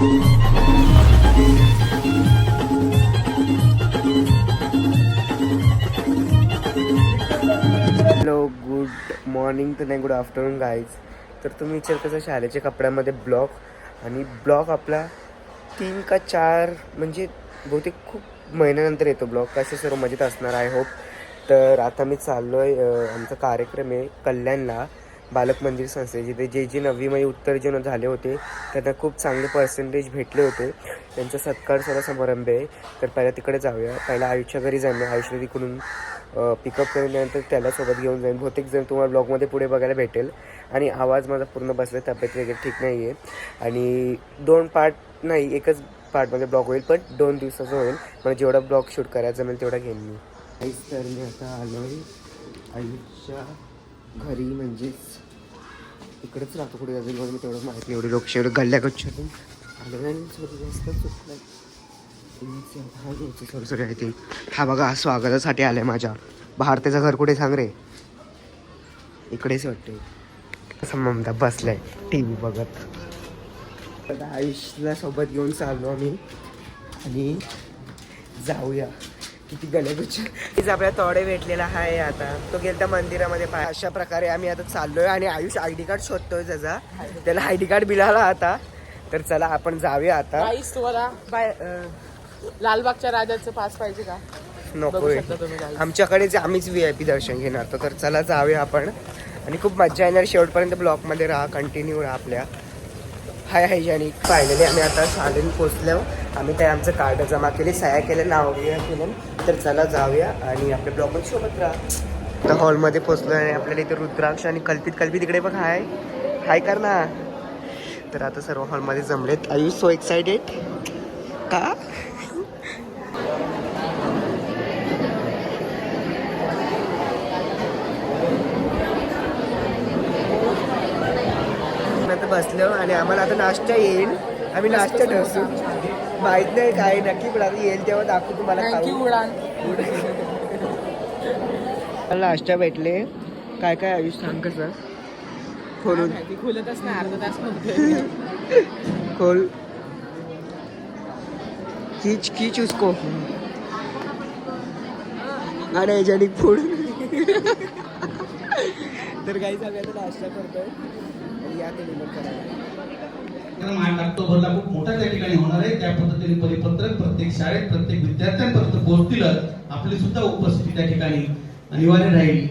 Hello, good morning तर नाही, good afternoon guys. तर तुम्ही विचार कसा शाळेच्या कपड्यामध्ये ब्लॉग, आणि ब्लॉग आपला 3 का 4 म्हणजे बहुतेक खूप महिन्यानंतर येतो ब्लॉग. कसे सर्व मजेत असणार आय होप. तर आता मी चाललो आहे, आमचा कार्यक्रम आहे कल्याणला, बालक मंदिर संस्थे, जिथे जे 9वी उत्तर्जन झाले होते त्यांना खूप चांगले पर्सेंटेज भेटले होते. त्यांचा सत्कार समारंभ आहे. तर पहिला तिकडे जाऊया. पहिला आयुष्या घरी जाणं, आयुष्य तिकडून पिकअप करून त्यानंतर त्याला सोबत घेऊन जाईन. बहुतेक जण तुम्हाला ब्लॉगमध्ये पुढे बघायला भेटेल. आणि आवाज माझा पूर्ण बसला, तब्येत वगैरे ठीक नाही आहे. आणि 2 पार्ट नाही, एकच पार्टमध्ये ब्लॉग होईल, पण 2 दिवसाचं होईल. मला जेवढा ब्लॉग शूट करायचा जमेल तेवढा घेईन मी. तर मी आता आलो आहे आयुष्या घरी, म्हणजेच इकडेच राहतो. कुठे अजून मी तेवढं माहिती नाही. एवढी लोकशाही एवढं गल्ल्यागच्छातून आलं नाही. जास्त चुकलं सॉरी आय थिंक. हा बघा, स्वागतासाठी आलाय माझ्या. भारतीचं घर कुठे सांग रे? इकडेच वाटते. असं ममता बसलाय टी व्ही बघत. आता आयुषला सोबत घेऊन चाललो आम्ही आणि जाऊया. किती गलेगुच्छ आपल्याला तोडे भेटलेला आहे. आता तो गेलता मंदिरामध्ये. अशा प्रकारे आम्ही आता चाललोय आणि आयुष आय डी कार्ड शोधतोय त्याचा. त्याला आय डी कार्ड मिळाला आता. तर चला आपण जाऊया आता. बाय लालबागच्या राजाचं पास पाहिजे का? नको, आमच्याकडेच आम्हीच VIP दर्शन घेणार. तर चला जाऊया आपण. आणि खूप मजा येणार. शेवटपर्यंत ब्लॉकमध्ये राहा, कंटिन्यू राहा आपल्या. आणि फायनली आम्ही आता शाळेत पोचलो. आम्ही काय आमचं कार्ड जमा केले, सह्या केले, नाव केलं. तर चला जाऊया आणि आपल्या ब्लॉकमध्ये सोबत राहा. आता हॉलमध्ये पोचलो आणि आपल्याला इथे रुद्राक्ष आणि कल्पित इकडे बघ. हाय कर ना. तर आता सर्व हॉलमध्ये जमलेत. आर यू सो एक्साइटेड का? बसलो आणि आम्हाला आता नाश्ता येईल. आम्ही नाश्ता ठरसू, माहित नाही काय नक्की, पण आता येईल तेव्हा दाखवू तुम्हाला. नाश्ता भेटले. काय काय आयुष सांग कसं खोलून? खोलतच नाही, अर्धा तास म्हणतोय. खोल, खीच उसको. आणि याच्याने फूड. तर काही आम्ही आता नाश्ता करतोय. ऑक्टोबरला खूप मोठा त्या ठिकाणी होणार आहे. त्या पद्धतीने परिपत्रक प्रत्येक शाळेत प्रत्येक विद्यार्थ्यांपर्यंत पोहोचतील. आपली सुद्धा उपस्थिती त्या ठिकाणी अनिवार्य राहील.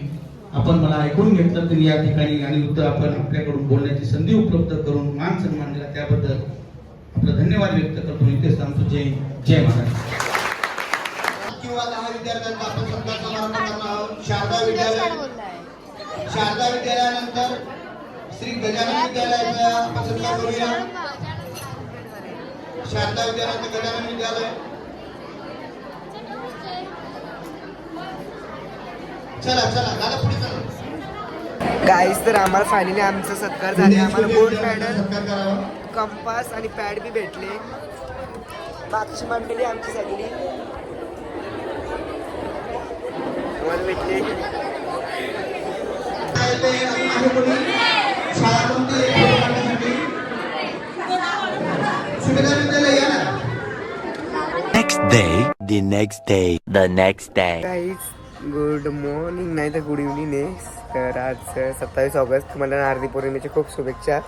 आपण मला ऐकून घेतलं तरी या ठिकाणी आणि उत्तर आपण आपल्याकडून बोलण्याची संधी उपलब्ध करून मान सन्मान दिला त्याबद्दल आपला धन्यवाद व्यक्त करतो. इथेच थांबतो. जय महाराज. किंवा 10 विद्यार्थ्यांचा आपण सत्कार समारंभ करणार आहोत. शारदा विद्यालयानंतर श्री गजानन विद्यालयाचा आपण सत्कार करूया. शारदा विद्यालयाचं गजानन विद्यालय. चला दादा पुढे चला. गाईस, तर आम्हाला फायनली आमचा सत्कार झाले. आम्हाला गोल्ड मेडल, कंपास आणि पॅड बी भेटले. मागची मंडळी आमची सगळी तुम्हाला भेटले. The next day. Guys, good morning नाही तर गुड इव्हनिंग आहे. तर आज 27 ऑगस्ट. तुम्हाला नारळी पौर्णिमेच्या खूप शुभेच्छा.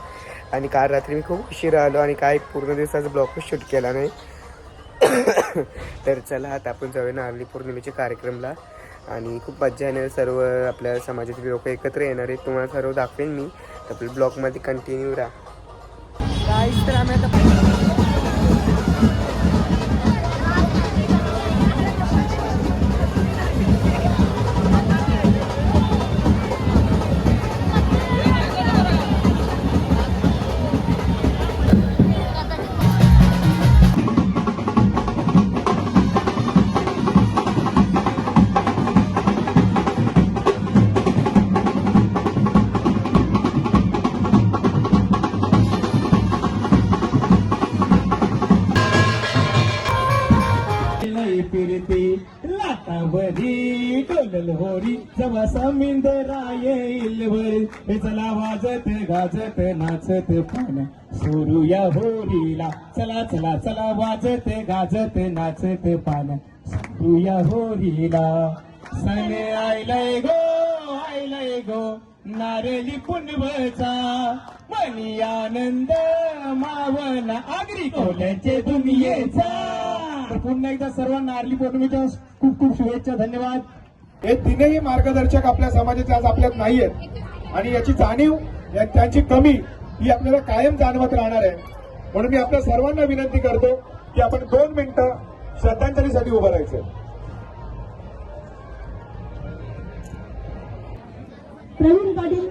आणि काल रात्री मी खूप उशीर आलो आणि काय पूर्ण दिवसाचा ब्लॉगच शूट केला नाही. तर चला आता आपण जाऊया नारळी पौर्णिमेच्या कार्यक्रमला. आणि खूप मजा येणार. सर्व आपल्या समाजातील लोक एकत्र येणार आहेत. तुम्हाला सर्व दाखवेन मी. आपल्या ब्लॉगमध्ये कंटिन्यू राहा. गाईज, तर आम्ही आता पानावरी डोलल होरी जवा समिंदरा येईल वरी हे चला वाजत गाजत नाचत पान सोरूया होरीला चला चला चला वाजत गाजत नाचत पान सोरूया होरीला सणे आयलय गो नारळी पुनवचा मनी आनंद मावन आगरी कोल्याचे दुनियेचा तर पुन्हा एकदा सर्वांना नारळी पौर्णिमेच्या खूप खूप शुभेच्छा. धन्यवाद. हे तीनही मार्गदर्शक आपल्या समाजाचे आज आपल्यात नाहीयेत आणि याची जाणीव त्यांची कमी ही आपल्याला कायम जाणवत राहणार आहे. म्हणून मी आपल्या सर्वांना विनंती करतो की आपण 2 मिनिटं श्रद्धांजलीसाठी उभं राहायचं. प्रवीण पाटील